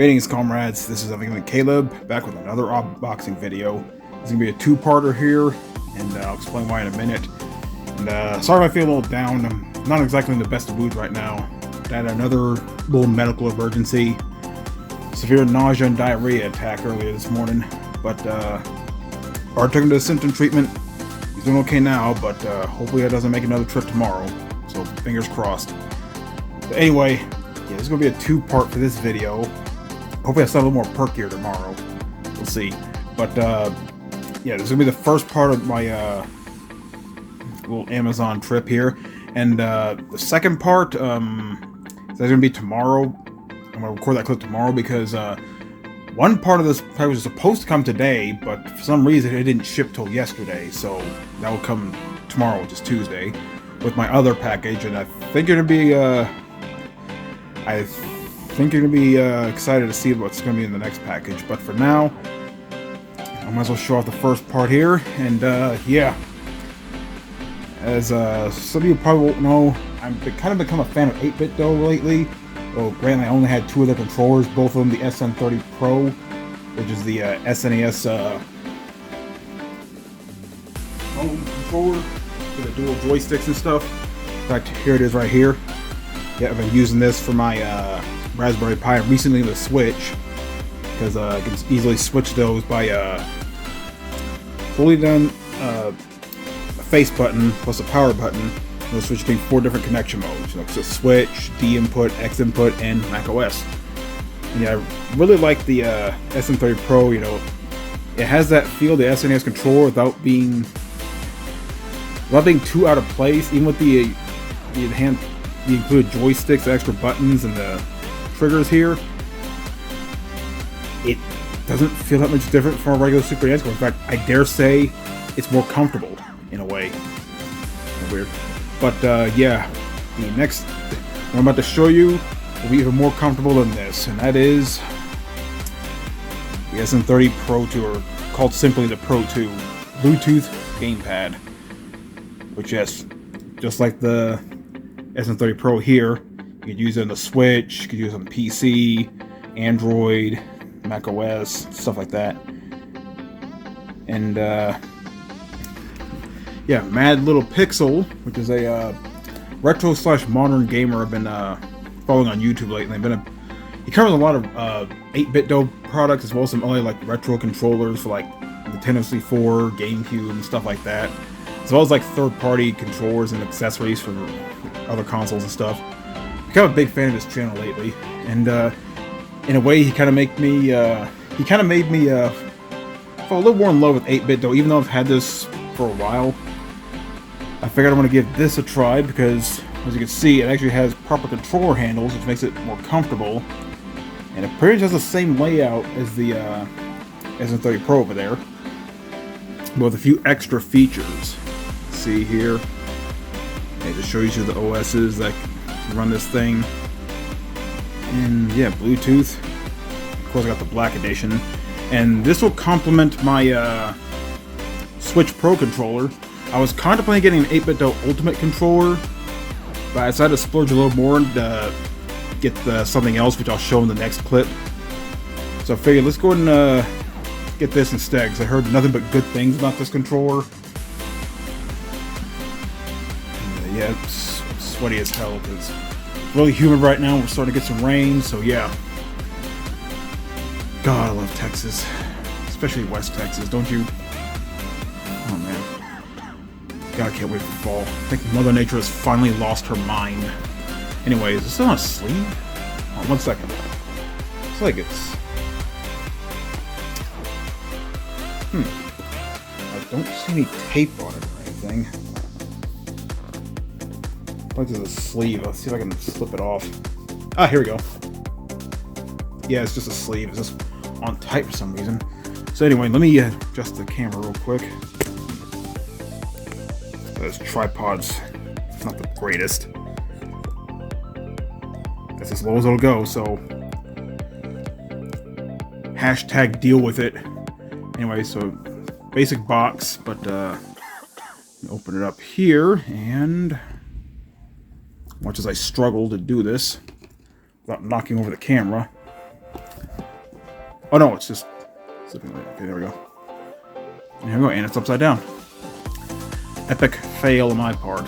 Greetings, comrades. This is Caleb, back with another unboxing video. It's going to be a two-parter here, and I'll explain why in a minute. And sorry if I feel a little down. I'm not exactly in the best of moods right now. I had another little medical emergency. Severe nausea and diarrhea attack earlier this morning. But I took him to symptom treatment. He's doing okay now, but hopefully that doesn't make another trip tomorrow. So fingers crossed. But anyway, yeah, this is going to be a two-part for this video. Hopefully I sound a little more perkier tomorrow. We'll see. But yeah, this is going to be the first part of my little Amazon trip here. And the second part is going to be tomorrow. I'm going to record that clip tomorrow because one part of this package was supposed to come today, but for some reason it didn't ship till yesterday. So that will come tomorrow, which is Tuesday, with my other package. And I think you're going to be excited to see what's going to be in the next package. But for now, I might as well show off the first part here. And yeah, as some of you probably won't know, I've kind of become a fan of 8BitDo lately. Well, granted, I only had two of their controllers, both of them the SN30 Pro, which is the SNES home controller with the dual joysticks and stuff. In fact, here it is right here. Yeah, I've been using this for my Raspberry Pi, recently the Switch, because I can easily switch those by holding down a face button plus a power button. You'll switch between 4 different connection modes. So Switch, D input, X input, and Mac OS. And yeah, I really like the SN30 Pro. You know, it has that feel, the SNES controller, without being too out of place. Even with the included joysticks, the extra buttons, and the triggers here, it doesn't feel that much different from a regular Super NES. In fact, I dare say it's more comfortable in a way. Weird. But yeah, the next one I'm about to show you will be even more comfortable than this, and that is the SN30 Pro 2, or called simply the Pro 2 Bluetooth gamepad. Which, yes, just like the SN30 Pro here, you could use it on the Switch, you could use it on the PC, Android, Mac OS, stuff like that. And yeah, Mad Little Pixel, which is a retro/modern gamer I've been following on YouTube lately. He covers a lot of 8BitDo products, as well as some other like retro controllers for like Nintendo 64, GameCube, and stuff like that, as well as like third-party controllers and accessories for other consoles and stuff. I'm kind of a big fan of his channel lately, and in a way, he kind of made me fall a little more in love with 8BitDo, even though I've had this for a while. I figured I want to give this a try because, as you can see, it actually has proper controller handles, which makes it more comfortable, and it pretty much has the same layout as the SN30 Pro over there, but with a few extra features. See here, it just shows you the OSs that can run this thing, and yeah, Bluetooth. Of course, I got the black edition, and this will complement my Switch Pro controller. I was contemplating getting an 8BitDo Ultimate controller, but I decided to splurge a little more and get something else, which I'll show in the next clip. So I figured let's go ahead and get this instead, because I heard nothing but good things about this controller. Yeah, it's sweaty as hell because it's really humid right now. We're starting to get some rain, so yeah. God, I love Texas, especially West Texas, don't you? Oh man. God, I can't wait for fall. I think Mother Nature has finally lost her mind. Anyway, is this on a sleeve? Oh, 1 second. It's like it's... I don't see any tape on it or anything. Like there's a sleeve. Let's see if I can slip it off. Ah, here we go. Yeah, it's just a sleeve. It's just on tight for some reason. So anyway, let me adjust the camera real quick. This tripod's not the greatest. That's as low as it'll go, so hashtag deal with it. Anyway, so basic box, but open it up here, and much as I struggle to do this without knocking over the camera, Oh no, it's just slipping. Okay, there we go. And here we go, and it's upside down. Epic fail on my part.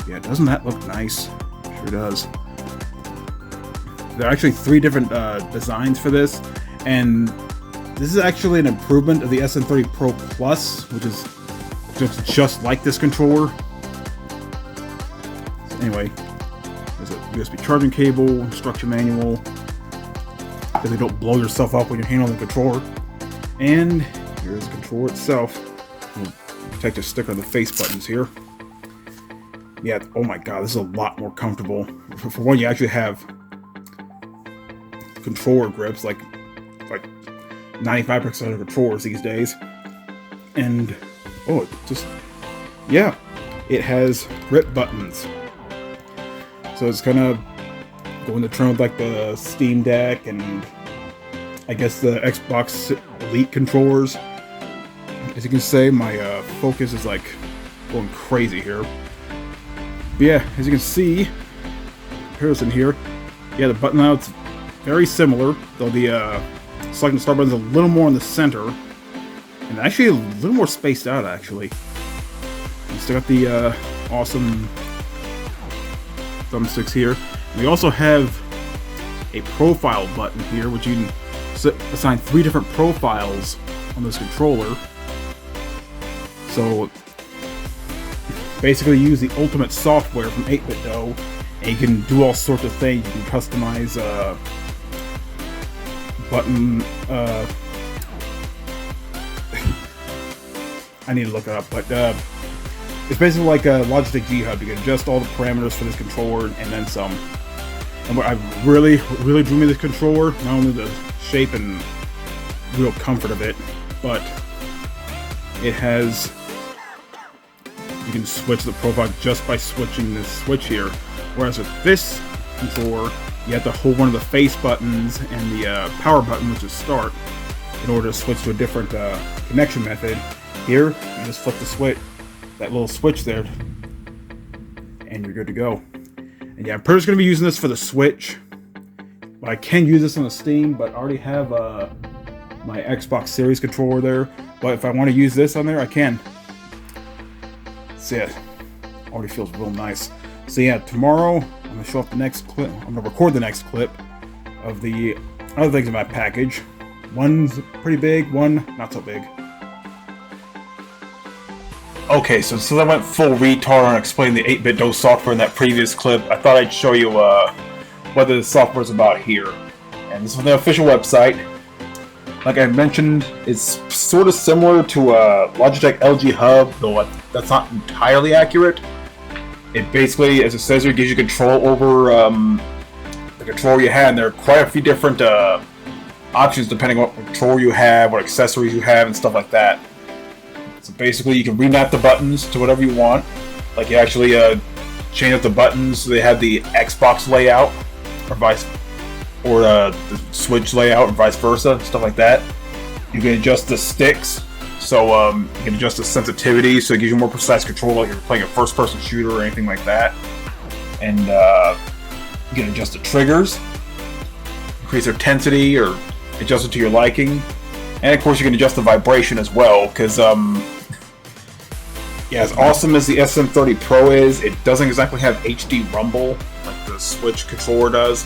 Yeah, doesn't that look nice? Sure does. There are actually 3 different designs for this, and this is actually an improvement of the SM30 Pro Plus, which is just like this controller. So anyway, there's a USB charging cable, instruction manual, so they don't blow yourself up when you're handling the controller. And here's the controller itself. We'll take the sticker on the face buttons here. Yeah, oh my god, this is a lot more comfortable. For one, you actually have controller grips, like 95% of controllers these days. And oh, yeah, it has grip buttons. So it's kind of going to trend with like the Steam Deck and I guess the Xbox Elite controllers. As you can see, my focus is like going crazy here. But yeah, as you can see, comparison here, yeah, the button layout's very similar, though the select and start button's a little more in the center, and actually a little more spaced out, actually. You still got the awesome thumbsticks here. We also have a profile button here, which you can assign 3 different profiles on this controller. So basically use the ultimate software from 8BitDo, and you can do all sorts of things. You can customize button, I need to look it up, but it's basically like a Logitech G Hub. You can adjust all the parameters for this controller and then some. And what I really drew me this controller, not only the shape and real comfort of it, but it has, you can switch the profile just by switching this switch here. Whereas with this controller, you have to hold one of the face buttons and the power button, which is start, in order to switch to a different connection method. Here, you just flip the switch, that little switch there, and you're good to go. And yeah, I'm pretty much going to be using this for the Switch. But I can use this on the Steam, but I already have my Xbox Series controller there. But if I want to use this on there, I can. So yeah, already feels real nice. So yeah, tomorrow I'm going to show off the next clip. I'm going to record the next clip of the other things in my package. One's pretty big, one not so big. Okay, so since I went full retard on explaining the 8BitDo software in that previous clip, I thought I'd show you what the software is about here. And this is from the official website. Like I mentioned, it's sort of similar to Logitech LG Hub, though that's not entirely accurate. It basically, as it says here, gives you control over the controller you have, and there are quite a few different options depending on what controller you have, what accessories you have, and stuff like that. So basically, you can remap the buttons to whatever you want. Like you actually change up the buttons so they have the Xbox layout, or the Switch layout, or vice versa, stuff like that. You can adjust the sticks, so you can adjust the sensitivity, so it gives you a more precise control, like you're playing a first-person shooter or anything like that. And you can adjust the triggers, increase their intensity, or adjust it to your liking. And of course, you can adjust the vibration as well, because yeah, as awesome as the SM30 Pro is, it doesn't exactly have HD rumble like the Switch controller does.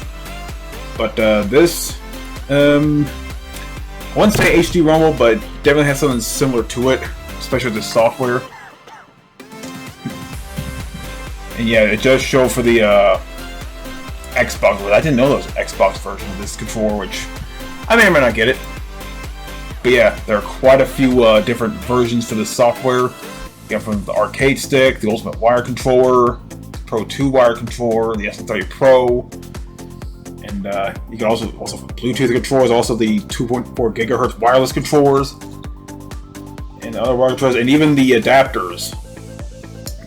But this, I wouldn't say HD rumble, but definitely has something similar to it, especially with the software. And yeah, it does show for the Xbox. I didn't know there was an Xbox version of this controller, which I may or may not get it. But yeah, there are quite a few different versions for this software. You got from the arcade stick, the Ultimate Wire controller, Pro 2 wire controller, the SM30 Pro, and you can also for Bluetooth controllers, also the 2.4 gigahertz wireless controllers, and other wireless controllers, and even the adapters,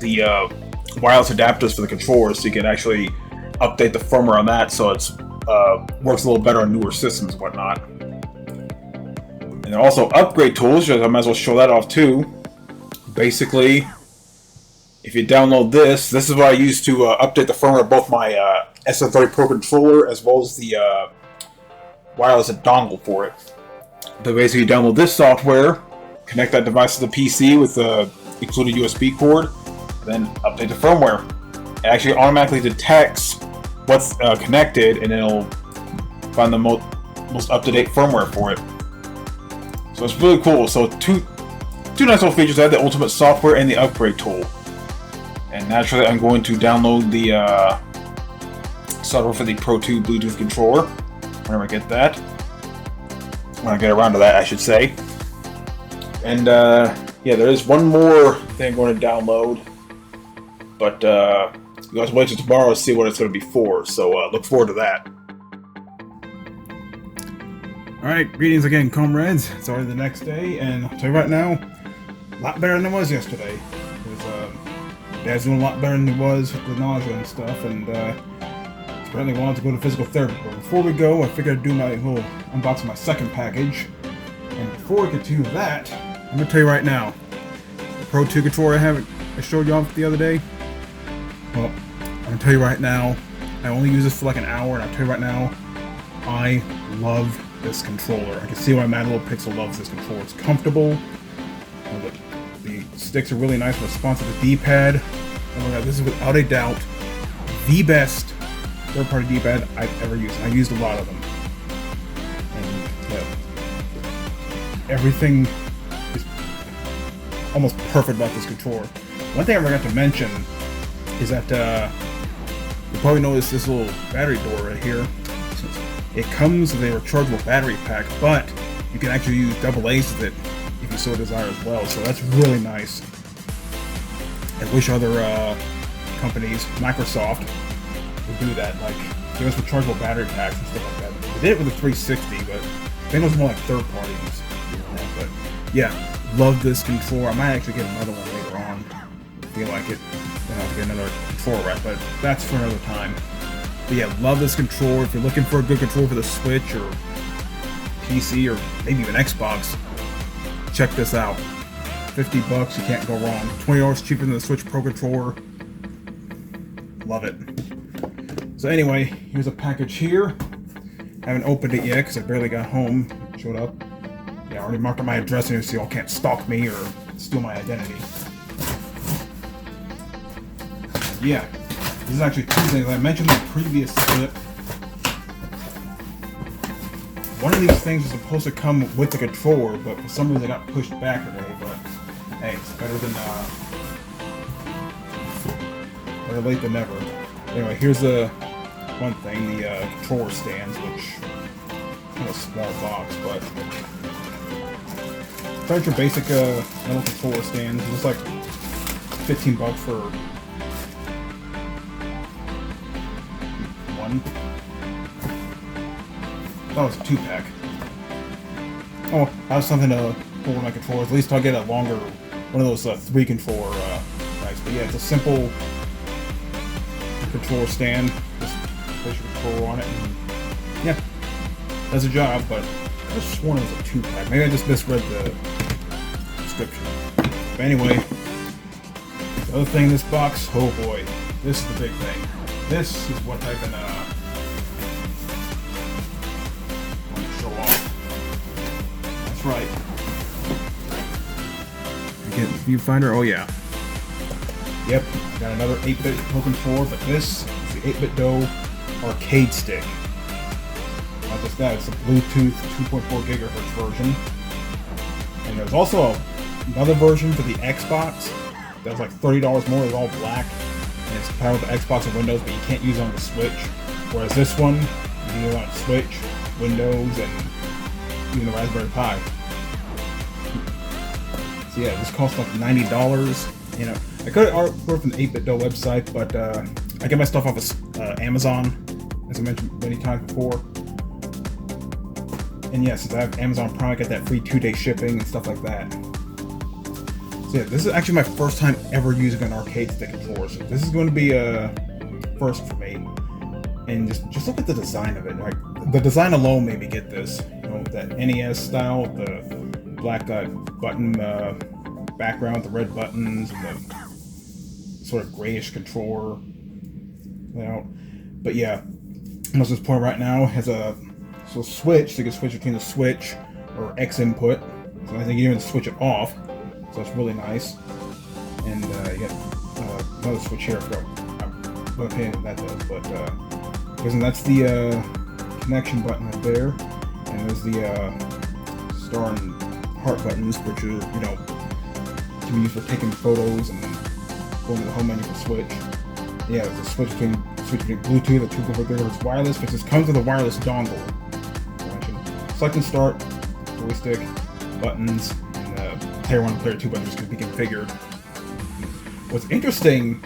the wireless adapters for the controllers, so you can actually update the firmware on that, so it's works a little better on newer systems and whatnot. And also upgrade tools, I might as well show that off too. Basically, if you download this is what I use to update the firmware of both my SM30 Pro controller as well as the wireless dongle for it. To basically download this software, connect that device to the PC with the included USB cord, then update the firmware. It actually automatically detects what's connected, and it'll find the most up-to-date firmware for it. So it's really cool. So two nice little features. I have the ultimate software and the upgrade tool. And naturally, I'm going to download the software for the Pro 2 Bluetooth controller whenever I get that. When I get around to that, I should say. And yeah, there is one more thing I'm going to download, but you guys wait till tomorrow to see what it's going to be for. So look forward to that. All right, greetings again, comrades. It's already the next day, and I'll tell you right now, a lot better than it was yesterday. Dad's doing a lot better than he was with the nausea and stuff, and apparently wanted to go to physical therapy. But before we go, I figured I'd do my little unboxing my second package. And before we get to that, I'm gonna tell you right now, the Pro 2 controller I showed you off the other day. Well, I'm gonna tell you right now, I only use this for like an hour, and I'll tell you right now, I love this controller. I can see why Mad Little Pixel loves this controller. It's comfortable. The sticks are really nice, responsive to the D-pad. Oh my god, this is without a doubt the best third-party D-pad I've ever used. I've used a lot of them. And everything is almost perfect about this controller. One thing I forgot to mention is that you probably noticed this little battery door right here. It comes with a rechargeable battery pack, but you can actually use AA with it if you so desire as well. So that's really nice. I wish other companies, Microsoft, would do that. Like, give us rechargeable battery packs and stuff like that. They did it with the 360, but I think it was more like third parties. But yeah, love this controller. I might actually get another one later on. Feel like it. Then I'll have to get another controller, right? But that's for another time. But yeah, love this controller. If you're looking for a good controller for the Switch or PC or maybe even Xbox, check this out. $50, you can't go wrong. $20 cheaper than the Switch Pro controller. Love it. So anyway, here's a package here. I haven't opened it yet because I barely got home. It showed up. Yeah, I already marked up my address here so y'all can't stalk me or steal my identity. Yeah. This is actually two things. I mentioned in the previous clip. One of these things was supposed to come with the controller, but for some reason it got pushed back today. But hey, it's better late than never. Anyway, here's the one thing: the controller stands, which is kind of a small box, but start your basic metal controller stands. It's just like $15 for one. That was a 2-pack. Oh, I have something to hold my controllers. At least I'll get a longer, one of those 3-controller racks. But yeah, it's a simple controller stand. Just place your controller on it, and yeah, does a job. But I just sworn it was a 2-pack. Maybe I just misread the description. But anyway, the other thing in this box, oh boy, this is the big thing. This is what I've been show off. That's right. Get the viewfinder. Oh yeah. Yep. I got another 8-bit controller, but this is the 8BitDo arcade stick. Not just that, it's a Bluetooth 2.4 gigahertz version. And there's also another version for the Xbox that was like $30 more. It's all black. And it's powered with Xbox and Windows, but you can't use it on the Switch. Whereas this one, you can use it on Switch, Windows, and even the Raspberry Pi. So yeah, this costs like $90. You know, I could have ordered from the 8BitDo website, but I get my stuff off of Amazon, as I mentioned many times before. And yeah, since I have Amazon Prime, I get that free 2-day shipping and stuff like that. So yeah, this is actually my first time ever using an arcade stick controller. So this is going to be a first for me. And just look at the design of it. Like, the design alone made me get this. You know, that NES style, the black button background, the red buttons, and the sort of grayish controller layout. But yeah, I'm at this point right now has a also switch, so you can switch between the switch or X input. So I think you can even switch it off. So that's really nice. And you got another switch here. I'm not paying what that does, but that's the connection button right there. And there's the star and heart buttons, which are, you know, can be used for taking photos and going to the home menu for switch. Yeah, there's a switch between Bluetooth and 2.4 GHz wireless, which just comes with a wireless dongle. Select and start, joystick, buttons, and player 1 and player 2 buttons can be configured. What's interesting,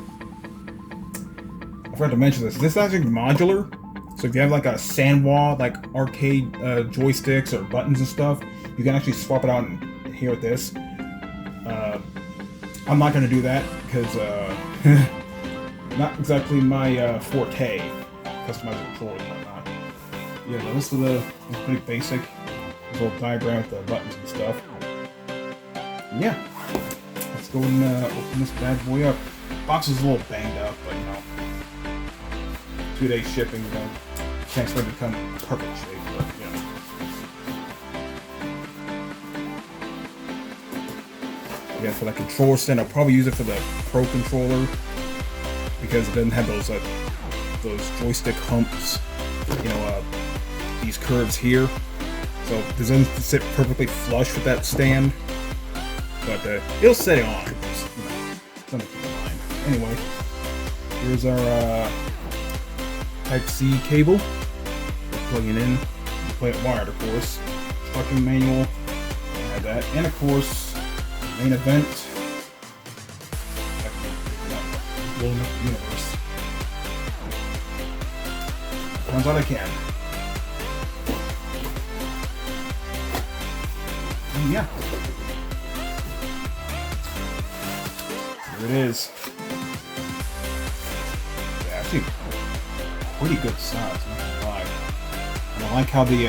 I forgot to mention this is actually modular. So if you have like a SandWall, like arcade joysticks or buttons and stuff, you can actually swap it out and here with this. I'm not going to do that because not exactly my forte, customizing controllers and whatnot. Yeah, the rest of the is pretty basic. Little diagram with the buttons and stuff. And yeah, let's go and open this bad boy up. Box is a little banged up, but you know, 2-day shipping, you know, can't expect it to come in perfect shape, but you know. Yeah, for that controller stand, I'll probably use it for the Pro controller because it doesn't have those joystick humps, you know, these curves here. So it doesn't sit perfectly flush with that stand, but it'll set on. Just, you know, something to keep in mind. Anyway, here's our Type-C cable. We're plugging in. You play it wired, of course. Instruction manual. Have that, and of course, main event. Blowing up the universe. Runs all I can. And yeah. Here it is. Yeah, actually, pretty good size, I'm not gonna lie. And I like how the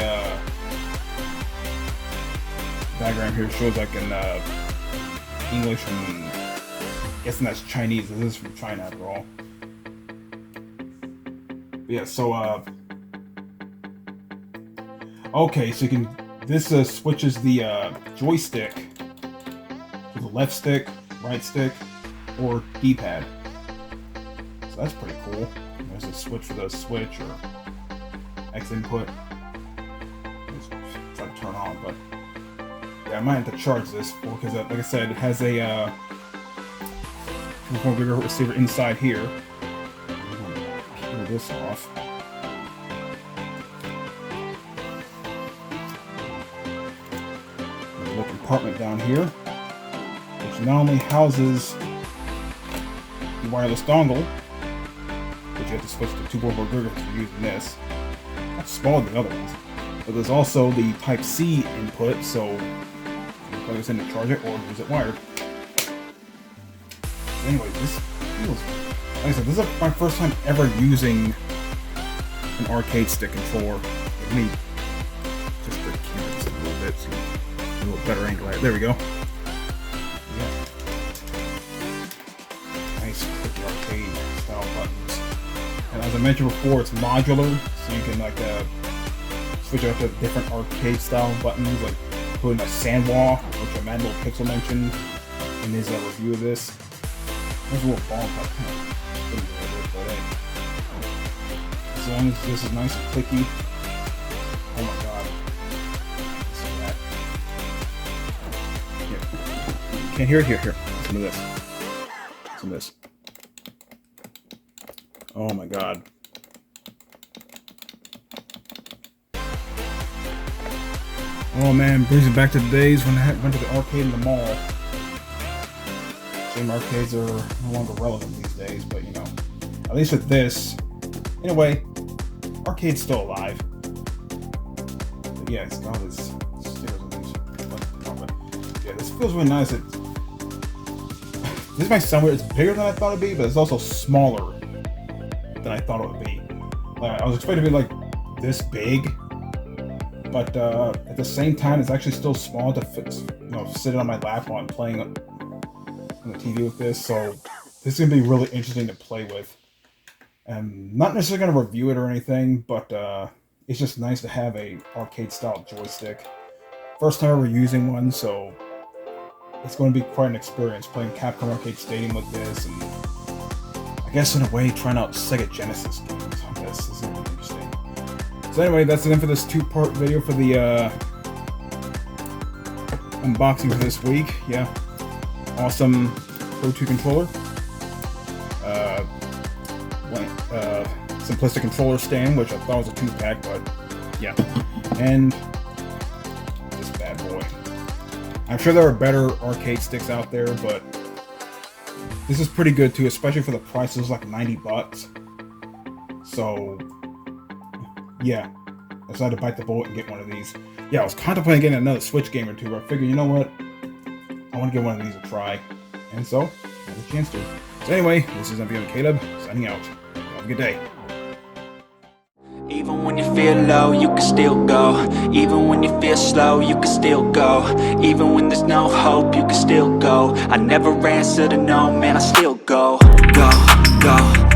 diagram here shows like in English and I'm guessing that's Chinese. This is from China after all. But yeah, so okay, so you can this switches the joystick to the left stick, right stick, or D-pad. So that's pretty cool. There's a switch for the switch or X input. It's try to turn on, but yeah, I might have to charge this because, like I said, it has a 2.4 GHz receiver inside here. I'm going to peel this off. There's a little compartment down here, which not only houses the wireless dongle, but you have to switch to 2.4 GHz for using this. That's smaller than the other ones. But there's also the Type-C input, so you can plug this in to charge it or use it wired. Anyway, this feels, like I said, this is my first time ever using an arcade stick controller. Let me just the camera just a little bit, so a little better angle. Right, there we go. Yeah. Nice, quick arcade style buttons. And as I mentioned before, it's modular, so you can like switch up to different arcade style buttons, like including a SandWall, which Amanda Pixel mentioned in his review of this. There's a little ball top, but hey, as long as this is nice and clicky. Oh my god. See that? Here. You can't hear it? Here. Listen to this. Listen to this. Oh my god. Oh man, brings me back to the days when I went to the arcade in the mall. Game arcades are no longer relevant these days, but you know, at least with this, in a way, arcade's still alive. But yeah, it's got this stickers on these. But yeah, this feels really nice. This might sound weird. It's bigger than I thought it'd be, but it's also smaller than I thought it would be. Like, I was expecting to be like this big, but at the same time, it's actually still small to fit, you know, sit on my lap while I'm playing on the TV with this. So this is gonna be really interesting to play with. And not necessarily gonna review it or anything, but it's just nice to have a arcade-style joystick. First time ever using one, so it's going to be quite an experience playing Capcom Arcade Stadium with this, and I guess in a way trying out Sega Genesis games on this. This is going to be interesting. So anyway, that's it for this two-part video for the unboxing for this week. Yeah, awesome Pro 2 controller. Simplistic controller stand, which I thought was a 2-pack, but yeah. And this bad boy. I'm sure there are better arcade sticks out there, but this is pretty good too, especially for the price. It was like 90 bucks. So yeah, I decided to bite the bullet and get one of these. Yeah, I was contemplating getting another Switch game or two, but I figured, you know what? I want to give one of these a try. And so, I had a chance to. So anyway, this is NVMe Caleb, signing out. Have a good day. Even when you feel low, you can still go. Even when you feel slow, you can still go. Even when there's no hope, you can still go. I never answer to no, man, I still go. Go, go.